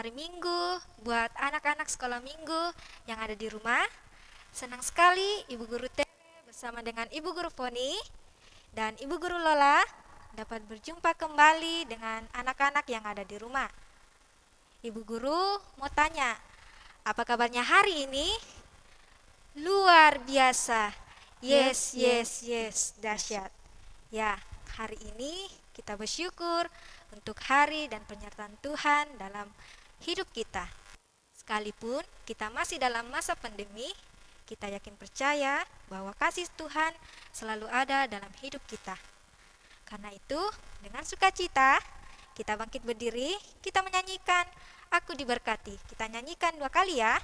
hari Minggu buat anak-anak sekolah minggu yang ada di rumah. Senang sekali Ibu Guru Tere bersama dengan Ibu Guru Foni dan Ibu Guru Lola dapat berjumpa kembali dengan anak-anak yang ada di rumah. Ibu Guru mau tanya, apa kabarnya hari ini? Luar biasa. Yes, yes, yes, dahsyat. Ya, hari ini kita bersyukur untuk hari dan penyertaan Tuhan dalam hidup kita. Sekalipun kita masih dalam masa pandemi, kita yakin percaya bahwa kasih Tuhan selalu ada dalam hidup kita. Karena itu, dengan sukacita, kita bangkit berdiri, kita menyanyikan Aku Diberkati. Kita nyanyikan 2 kali ya.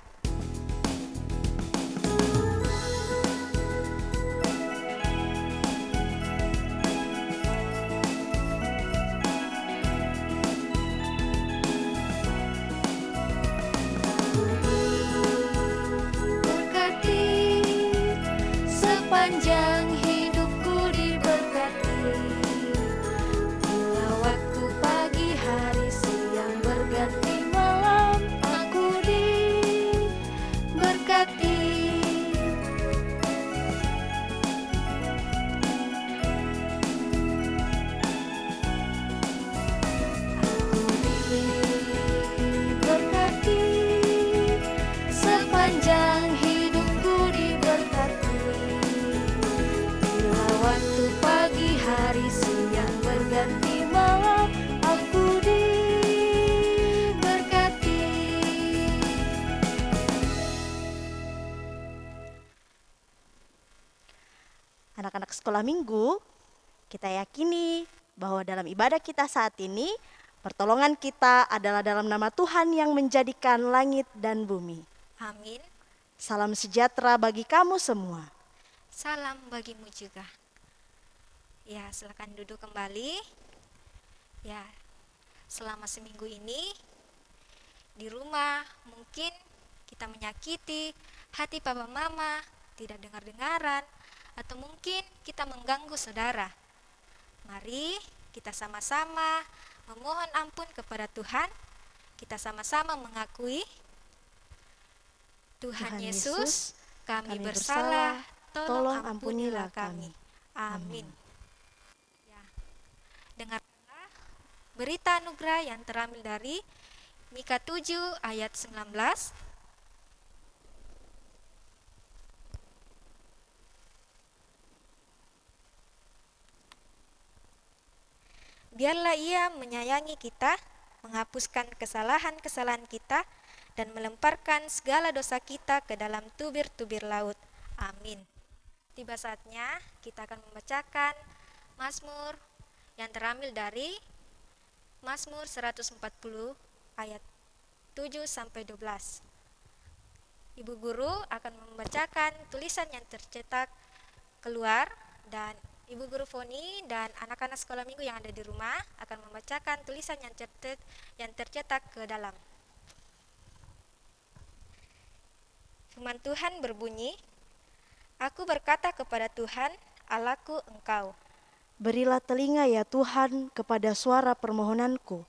Sepanjang hidupku diberkati, bila waktu pagi hari siang berganti malam, aku diberkati. Aku diberkati, sepanjang hidupku diberkati. Waktu pagi hari siang berganti malam, aku diberkati. Anak-anak sekolah minggu, kita yakini bahwa dalam ibadah kita saat ini, pertolongan kita adalah dalam nama Tuhan yang menjadikan langit dan bumi. Amin. Salam sejahtera bagi kamu semua. Salam bagimu juga. Ya, silakan duduk kembali. Ya, selama seminggu ini di rumah mungkin kita menyakiti hati papa mama, tidak dengar-dengaran, atau mungkin kita mengganggu saudara. Mari kita sama-sama memohon ampun kepada Tuhan. Kita sama-sama mengakui, Tuhan Yesus, kami bersalah, tolong ampunilah kami. Amin. Ya, dengarlah berita anugerah yang terambil dari Mika 7 ayat 19. Biarlah Ia menyayangi kita, menghapuskan kesalahan-kesalahan kita, dan melemparkan segala dosa kita ke dalam tubir-tubir laut. Amin. Tiba saatnya kita akan membacakan Mazmur yang terambil dari Mazmur 140 ayat 7 sampai 12. Ibu guru akan membacakan tulisan yang tercetak keluar, dan Ibu Guru Foni dan anak-anak sekolah minggu yang ada di rumah akan membacakan tulisan yang tercetak ke dalam. Firman Tuhan berbunyi, Aku berkata kepada Tuhan, Allahku Engkau. Berilah telinga ya Tuhan kepada suara permohonanku.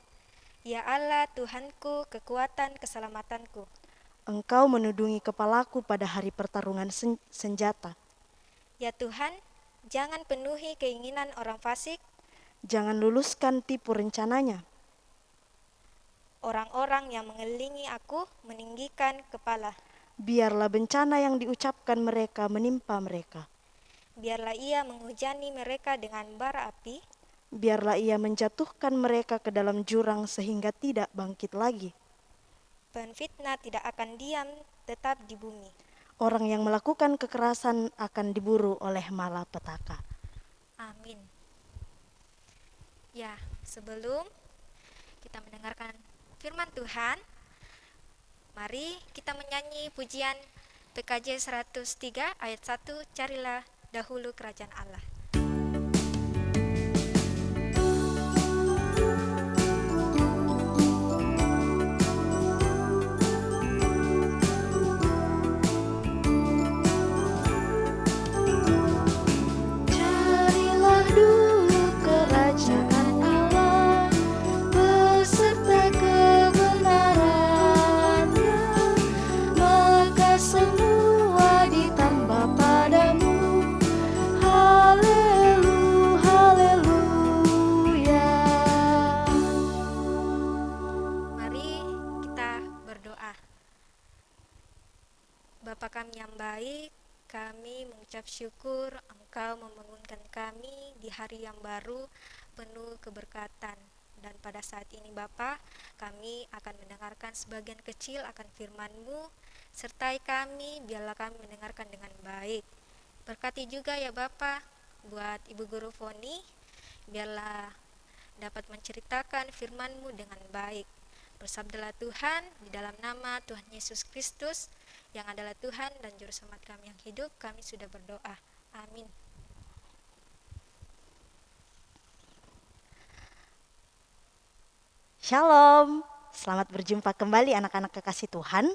Ya Allah Tuhanku, kekuatan keselamatanku. Engkau menudungi kepalaku pada hari pertarungan senjata. Ya Tuhan, jangan penuhi keinginan orang fasik. Jangan luluskan tipu rencananya. Orang-orang yang mengelilingi aku meninggikan kepala. Biarlah bencana yang diucapkan mereka menimpa mereka. Biarlah Ia menghujani mereka dengan bara api. Biarlah Ia menjatuhkan mereka ke dalam jurang sehingga tidak bangkit lagi. Penfitnah tidak akan diam tetap di bumi. Orang yang melakukan kekerasan akan diburu oleh malapetaka. Amin. Ya, sebelum kita mendengarkan firman Tuhan, mari kita menyanyi pujian PKJ 103 ayat 1, Carilah dahulu kerajaan Allah. Carilah dulu kerajaan Allah beserta kebenaran. kami yang baik, kami mengucap syukur Engkau membangunkan kami di hari yang baru penuh keberkatan. Dan pada saat ini Bapa, kami akan mendengarkan sebagian kecil akan firman-Mu. Sertai kami, biarlah kami mendengarkan dengan baik. Berkati juga ya Bapa, buat Ibu Guru Foni, biarlah dapat menceritakan firman-Mu dengan baik. Bersabdalah Tuhan, di dalam nama Tuhan Yesus Kristus, yang adalah Tuhan dan Juru Selamat kami yang hidup, kami sudah berdoa. Amin. Shalom, selamat berjumpa kembali anak-anak kekasih Tuhan.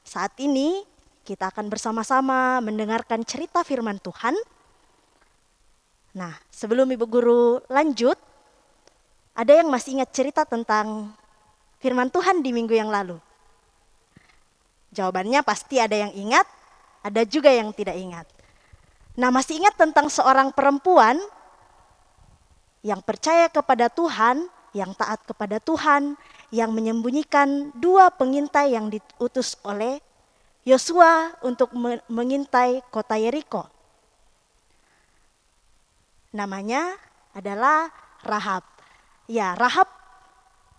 Saat ini kita akan bersama-sama mendengarkan cerita firman Tuhan. Nah, sebelum Ibu Guru lanjut, ada yang masih ingat cerita tentang firman Tuhan di minggu yang lalu? Jawabannya pasti ada yang ingat, ada juga yang tidak ingat. Nah, masih ingat tentang seorang perempuan yang percaya kepada Tuhan, yang taat kepada Tuhan, yang menyembunyikan 2 pengintai yang diutus oleh Yosua untuk mengintai kota Yeriko. Namanya adalah Rahab. Ya, Rahab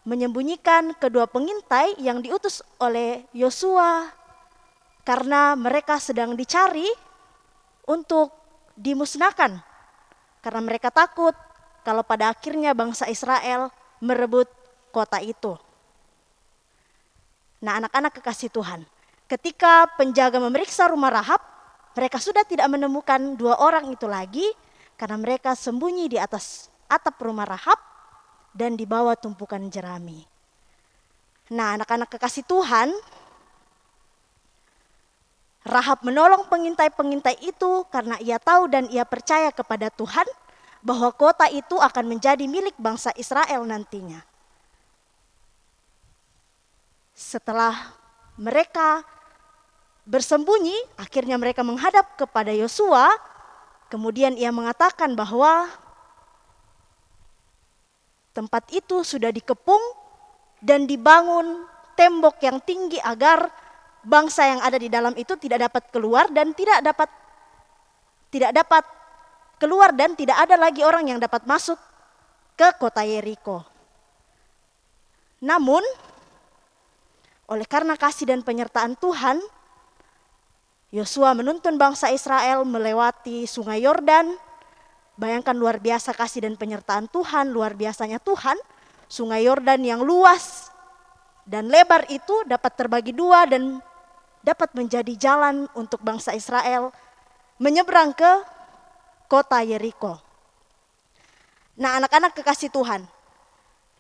menyembunyikan kedua pengintai yang diutus oleh Yosua karena mereka sedang dicari untuk dimusnahkan. Karena mereka takut kalau pada akhirnya bangsa Israel merebut kota itu. Nah, anak-anak kekasih Tuhan, ketika penjaga memeriksa rumah Rahab, mereka sudah tidak menemukan 2 orang itu lagi karena mereka sembunyi di atas atap rumah Rahab dan di bawah tumpukan jerami. Nah, anak-anak kekasih Tuhan, Rahab menolong pengintai-pengintai itu karena ia tahu dan ia percaya kepada Tuhan bahwa kota itu akan menjadi milik bangsa Israel nantinya. Setelah mereka bersembunyi, akhirnya mereka menghadap kepada Yosua. Kemudian ia mengatakan bahwa tempat itu sudah dikepung dan dibangun tembok yang tinggi agar bangsa yang ada di dalam itu tidak dapat keluar dan tidak dapat keluar dan tidak ada lagi orang yang dapat masuk ke kota Yeriko. Namun, oleh karena kasih dan penyertaan Tuhan, Yosua menuntun bangsa Israel melewati sungai Yordan. Bayangkan luar biasa kasih dan penyertaan Tuhan, luar biasanya Tuhan. Sungai Yordan yang luas dan lebar itu dapat terbagi 2 dan dapat menjadi jalan untuk bangsa Israel menyeberang ke kota Yeriko. Nah, anak-anak kekasih Tuhan,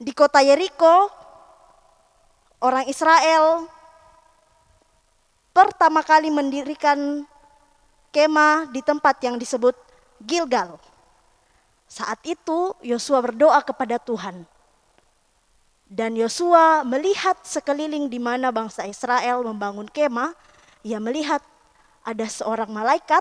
di kota Yeriko, orang Israel pertama kali mendirikan kemah di tempat yang disebut Gilgal. Saat itu Yosua berdoa kepada Tuhan. Dan Yosua melihat sekeliling di mana bangsa Israel membangun kemah. Ia melihat ada seorang malaikat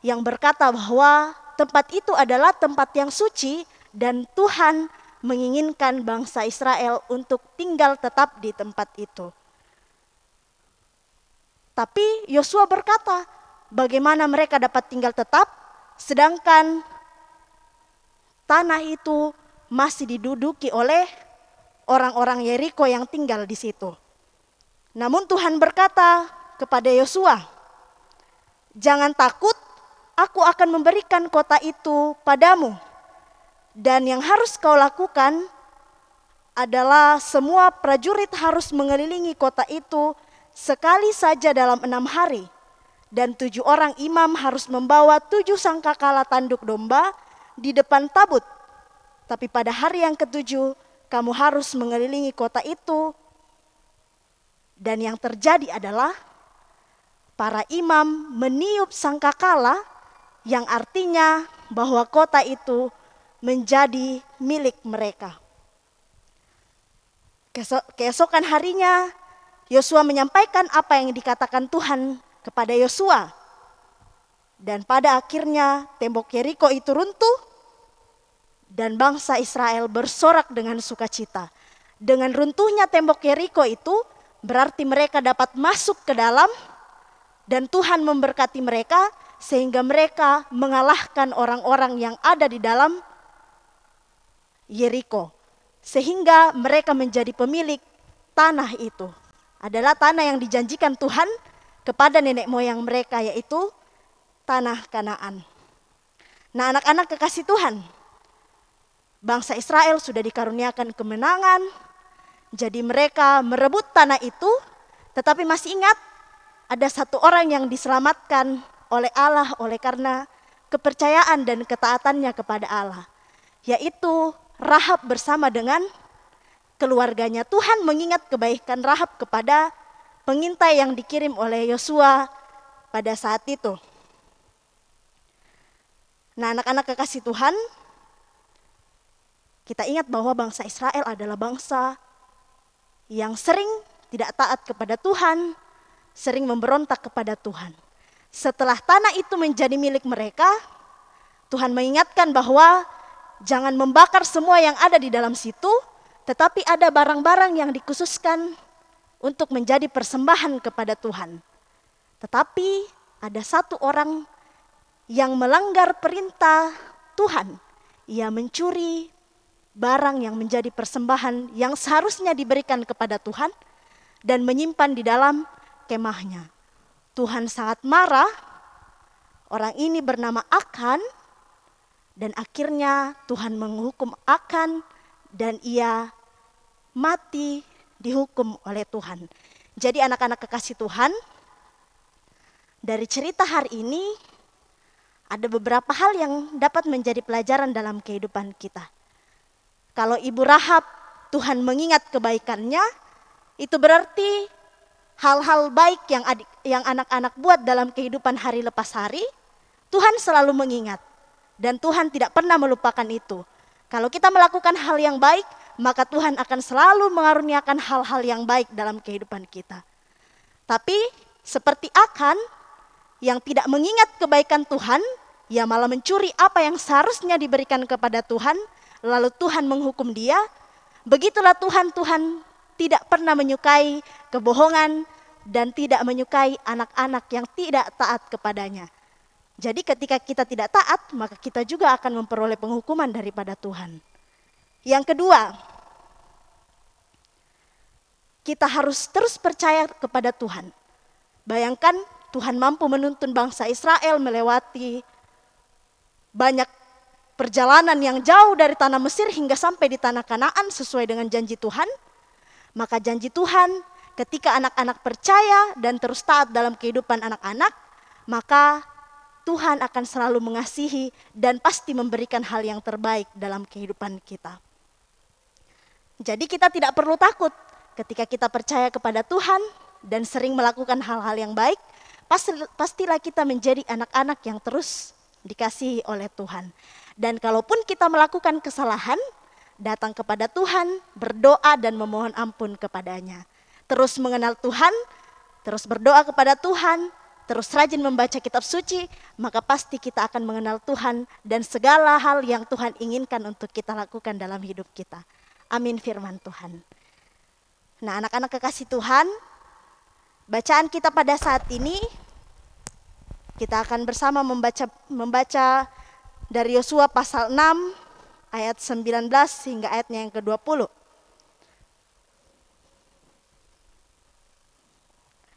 yang berkata bahwa tempat itu adalah tempat yang suci dan Tuhan menginginkan bangsa Israel untuk tinggal tetap di tempat itu. Tapi Yosua berkata, bagaimana mereka dapat tinggal tetap sedangkan tanah itu masih diduduki oleh orang-orang Yeriko yang tinggal di situ. Namun Tuhan berkata kepada Yosua, jangan takut, aku akan memberikan kota itu padamu. Dan yang harus kau lakukan adalah semua prajurit harus mengelilingi kota itu sekali saja dalam 6 hari. Dan 7 orang imam harus membawa 7 sangkakala tanduk domba di depan tabut. Tapi pada hari yang ke-7 kamu harus mengelilingi kota itu. Dan yang terjadi adalah para imam meniup sangkakala yang artinya bahwa kota itu menjadi milik mereka. Keesokan harinya Yosua menyampaikan apa yang dikatakan Tuhan kepada Yosua. Dan pada akhirnya tembok Yeriko itu runtuh dan bangsa Israel bersorak dengan sukacita. Dengan runtuhnya tembok Yeriko itu berarti mereka dapat masuk ke dalam Dan Tuhan memberkati mereka sehingga mereka mengalahkan orang-orang yang ada di dalam Yeriko. Sehingga mereka menjadi pemilik tanah itu. Adalah tanah yang dijanjikan Tuhan kepada nenek moyang mereka, yaitu tanah Kanaan. Nah, anak-anak kekasih Tuhan, bangsa Israel sudah dikaruniakan kemenangan. Jadi mereka merebut tanah itu, tetapi masih ingat ada satu orang yang diselamatkan oleh Allah oleh karena kepercayaan dan ketaatannya kepada Allah, yaitu Rahab bersama dengan keluarganya. Tuhan mengingat kebaikan Rahab kepada pengintai yang dikirim oleh Yosua pada saat itu. Nah, anak-anak kekasih Tuhan, kita ingat bahwa bangsa Israel adalah bangsa yang sering tidak taat kepada Tuhan, sering memberontak kepada Tuhan. Setelah tanah itu menjadi milik mereka, Tuhan mengingatkan bahwa jangan membakar semua yang ada di dalam situ, tetapi ada barang-barang yang dikhususkan untuk menjadi persembahan kepada Tuhan. Tetapi ada satu orang yang melanggar perintah Tuhan. Ia mencuri barang yang menjadi persembahan yang seharusnya diberikan kepada Tuhan dan menyimpan di dalam kemahnya. Tuhan sangat marah. Orang ini bernama Akan. Dan akhirnya Tuhan menghukum Akan dan ia mati dihukum oleh Tuhan. Jadi anak-anak kekasih Tuhan, dari cerita hari ini ada beberapa hal yang dapat menjadi pelajaran dalam kehidupan kita. Kalau Ibu Rahab, Tuhan mengingat kebaikannya, itu berarti hal-hal baik yang anak-anak buat dalam kehidupan hari lepas hari, Tuhan selalu mengingat. Dan Tuhan tidak pernah melupakan itu. Kalau kita melakukan hal yang baik, maka Tuhan akan selalu mengaruniakan hal-hal yang baik dalam kehidupan kita. Tapi seperti Akan yang tidak mengingat kebaikan Tuhan, ia malah mencuri apa yang seharusnya diberikan kepada Tuhan, lalu Tuhan menghukum dia. Begitulah Tuhan tidak pernah menyukai kebohongan dan tidak menyukai anak-anak yang tidak taat kepadanya. Jadi ketika kita tidak taat, maka kita juga akan memperoleh penghukuman daripada Tuhan. Yang kedua, kita harus terus percaya kepada Tuhan. Bayangkan Tuhan mampu menuntun bangsa Israel melewati banyak perjalanan yang jauh dari tanah Mesir hingga sampai di tanah Kanaan sesuai dengan janji Tuhan. Maka janji Tuhan ketika anak-anak percaya dan terus taat dalam kehidupan anak-anak, maka Tuhan akan selalu mengasihi dan pasti memberikan hal yang terbaik dalam kehidupan kita. Jadi kita tidak perlu takut ketika kita percaya kepada Tuhan dan sering melakukan hal-hal yang baik, pastilah kita menjadi anak-anak yang terus dikasihi oleh Tuhan. Dan kalaupun kita melakukan kesalahan, datang kepada Tuhan, berdoa dan memohon ampun kepadanya. Terus mengenal Tuhan, terus berdoa kepada Tuhan, terus rajin membaca kitab suci, maka pasti kita akan mengenal Tuhan dan segala hal yang Tuhan inginkan untuk kita lakukan dalam hidup kita. Amin firman Tuhan. Nah, anak-anak kekasih Tuhan, bacaan kita pada saat ini, kita akan bersama membaca dari Yosua pasal 6 ayat 19 hingga ayatnya yang ke-20.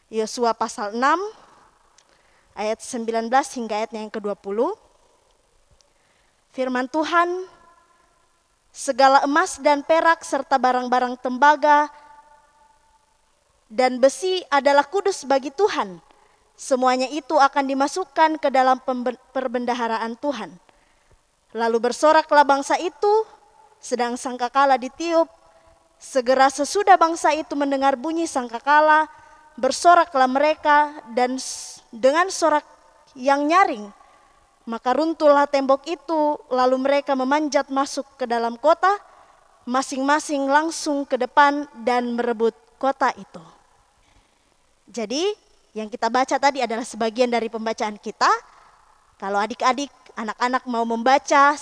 Yosua pasal 6 ayat 19 hingga ayatnya yang ke-20. Firman Tuhan, segala emas dan perak serta barang-barang tembaga dan besi adalah kudus bagi Tuhan. Semuanya itu akan dimasukkan ke dalam perbendaharaan Tuhan. Lalu bersoraklah bangsa itu, sedang sangkakala ditiup. Segera sesudah bangsa itu mendengar bunyi sangkakala, bersoraklah mereka dan dengan sorak yang nyaring. Maka runtuhlah tembok itu, lalu mereka memanjat masuk ke dalam kota, masing-masing langsung ke depan dan merebut kota itu. Jadi yang kita baca tadi adalah sebagian dari pembacaan kita. Kalau adik-adik, anak-anak mau membaca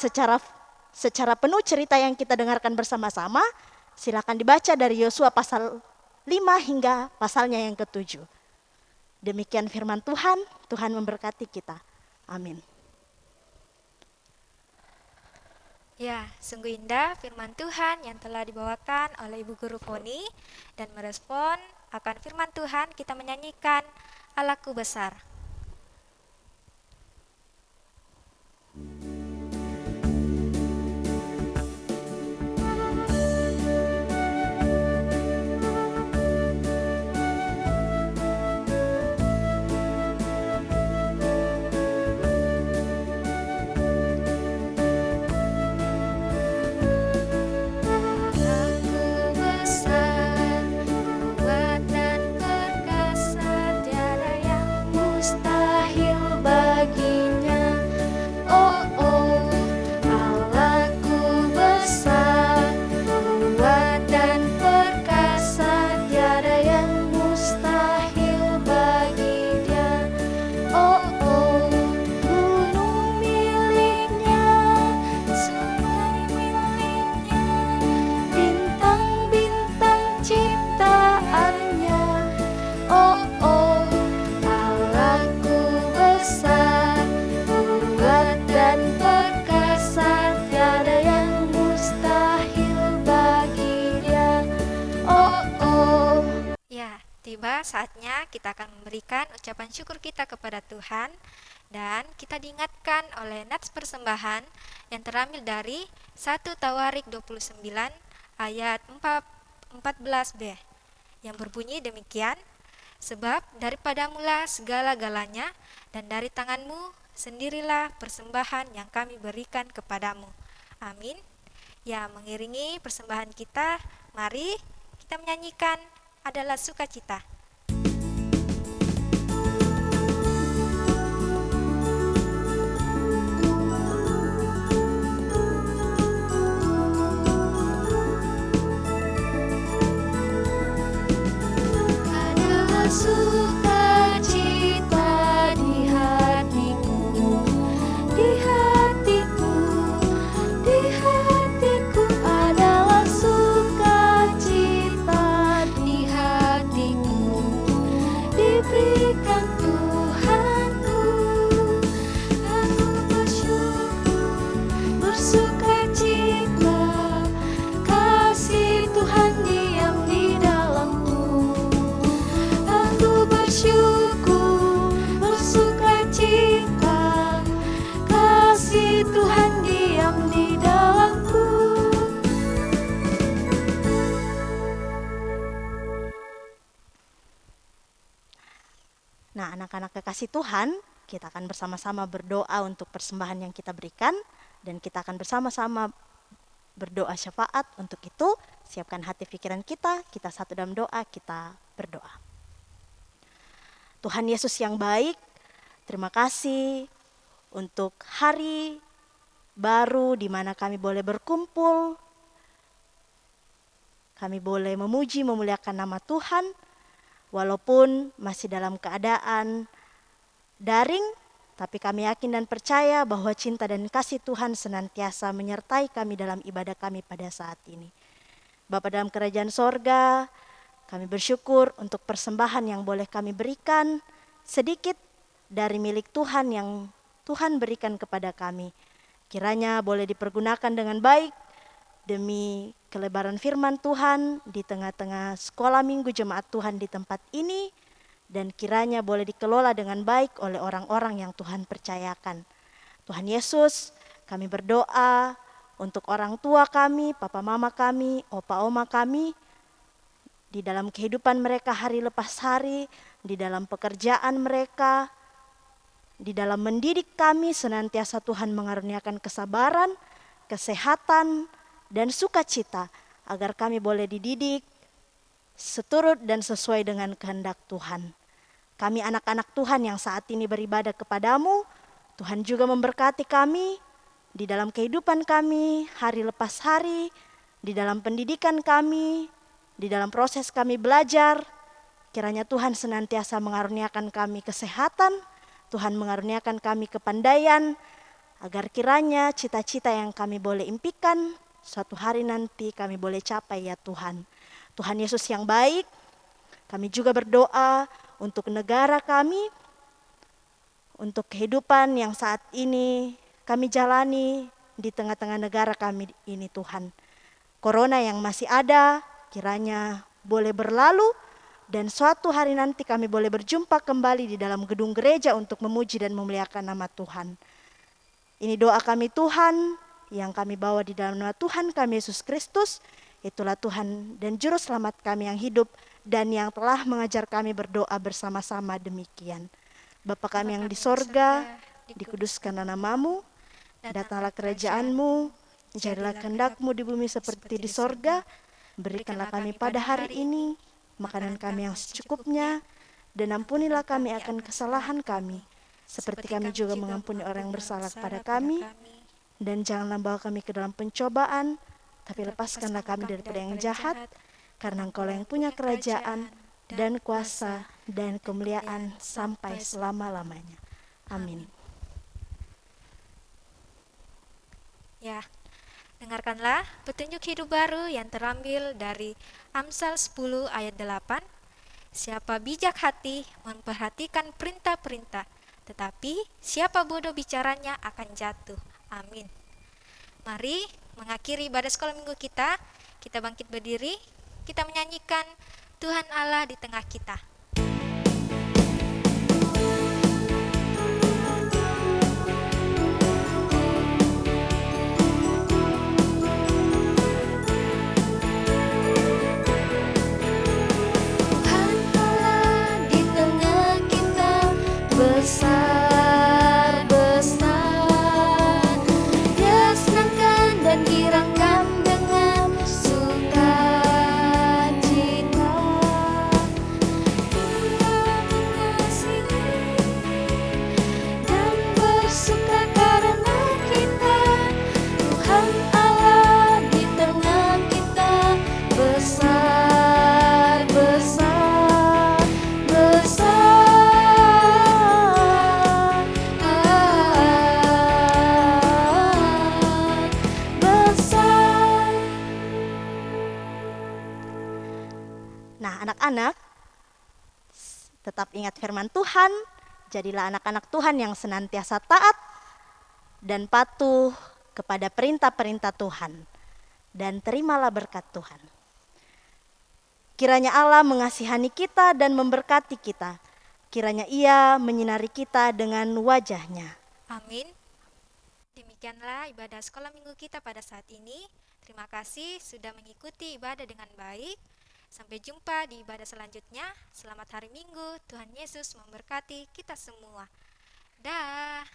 secara penuh cerita yang kita dengarkan bersama-sama, silakan dibaca dari Yosua pasal 5 hingga pasalnya yang ke-7. Demikian firman Tuhan, Tuhan memberkati kita. Amin. Ya, sungguh indah firman Tuhan yang telah dibawakan oleh Ibu Guru Foni, dan merespon akan firman Tuhan kita menyanyikan Allahku Besar. Aku besar, kuat dan perkasa, tiada yang mustahil baginya. Oh, oh, Allahku besar, kuat dan perkasa, tiada yang mustahil bagi Dia. Oh, oh, gunung miliknya, sungai miliknya, bintang-bintang ciptaannya. Oh, oh, Allahku besar, kuat dan perkasa, tiada yang mustahil bagi Dia. Oh, oh. Ya, tiba saatnya kita akan memberikan ucapan syukur kita kepada Tuhan, dan kita diingatkan oleh nats persembahan yang terambil dari 1 Tawarik 29 ayat 14b yang berbunyi demikian, sebab daripadamulah segala-galanya, dan dari tanganmu sendirilah persembahan yang kami berikan kepadamu. Amin. Ya, mengiringi persembahan kita, mari kita menyanyikan adalah sukacita. Adalah sukacita di hatiku, di hatiku, di hatiku. Adalah sukacita di hatiku, diberikan Tuhanku. Aku bersyukur, bersukacita, kasih Tuhan diam di dalamku. Aku bersyukur, bersukacita, kasih Tuhan diam di dalamku. Nah, anak-anak kekasih Tuhan, kita akan bersama-sama berdoa untuk persembahan yang kita berikan, dan kita akan bersama-sama berdoa syafaat. Untuk itu, siapkan hati pikiran kita satu dalam doa, kita berdoa. Tuhan Yesus yang baik, terima kasih untuk hari baru di mana kami boleh berkumpul, kami boleh memuji, memuliakan nama Tuhan, walaupun masih dalam keadaan daring, tapi kami yakin dan percaya bahwa cinta dan kasih Tuhan senantiasa menyertai kami dalam ibadah kami pada saat ini. Bapa dalam kerajaan sorga, kami bersyukur untuk persembahan yang boleh kami berikan, sedikit dari milik Tuhan yang Tuhan berikan kepada kami. Kiranya boleh dipergunakan dengan baik demi kelebaran firman Tuhan di tengah-tengah sekolah minggu jemaat Tuhan di tempat ini, dan kiranya boleh dikelola dengan baik oleh orang-orang yang Tuhan percayakan. Tuhan Yesus, kami berdoa untuk orang tua kami, papa mama kami, opa oma kami, di dalam kehidupan mereka hari lepas hari, di dalam pekerjaan mereka, di dalam mendidik kami, senantiasa Tuhan mengaruniakan kesabaran, kesehatan, dan sukacita, agar kami boleh dididik seturut dan sesuai dengan kehendak Tuhan. Kami anak-anak Tuhan yang saat ini beribadah kepadamu, Tuhan juga memberkati kami di dalam kehidupan kami hari lepas hari, di dalam pendidikan kami, di dalam proses kami belajar. Kiranya Tuhan senantiasa mengaruniakan kami kesehatan, Tuhan mengaruniakan kami kepandaian, agar kiranya cita-cita yang kami boleh impikan, suatu hari nanti kami boleh capai ya Tuhan. Tuhan Yesus yang baik, kami juga berdoa untuk negara kami, untuk kehidupan yang saat ini kami jalani di tengah-tengah negara kami ini Tuhan. Corona yang masih ada kiranya boleh berlalu dan suatu hari nanti kami boleh berjumpa kembali di dalam gedung gereja untuk memuji dan memuliakan nama Tuhan. Ini doa kami Tuhan yang kami bawa di dalam nama Tuhan kami Yesus Kristus. Itulah Tuhan dan Juru Selamat kami yang hidup dan yang telah mengajar kami berdoa bersama-sama demikian. Bapa kami yang di sorga, dikuduskan namamu, datanglah kerajaanmu, jadilah kehendak-Mu di bumi seperti di sorga. Berikanlah kami pada hari ini makanan kami yang secukupnya, dan ampunilah kami akan kesalahan kami, seperti kami juga mengampuni orang yang bersalah kepada kami. Dan janganlah bawa kami ke dalam pencobaan, tapi lepaskanlah kami daripada yang jahat, karena Engkau yang punya kerajaan dan kuasa dan kemuliaan sampai selama-lamanya. Amin. Ya, dengarkanlah petunjuk hidup baru yang terambil dari Amsal 10 ayat 8. Siapa bijak hati memperhatikan perintah-perintah, tetapi siapa bodoh bicaranya akan jatuh. Amin. Mari mengakhiri ibadah sekolah minggu kita bangkit berdiri, kita menyanyikan Tuhan Allah di tengah kita. Besar-besar, Dia senangkan dan girangkan dengan sukacita. Dia mengasihi dan bersuka karena kita. Tuhan Allah di tengah kita, besar-besar, besar. Nah, anak-anak, tetap ingat firman Tuhan, jadilah anak-anak Tuhan yang senantiasa taat dan patuh kepada perintah-perintah Tuhan, dan terimalah berkat Tuhan. Kiranya Allah mengasihani kita dan memberkati kita. Kiranya Ia menyinari kita dengan wajah-Nya. Amin. Demikianlah ibadah sekolah minggu kita pada saat ini. Terima kasih sudah mengikuti ibadah dengan baik. Sampai jumpa di ibadah selanjutnya. Selamat hari Minggu. Tuhan Yesus memberkati kita semua. Dah.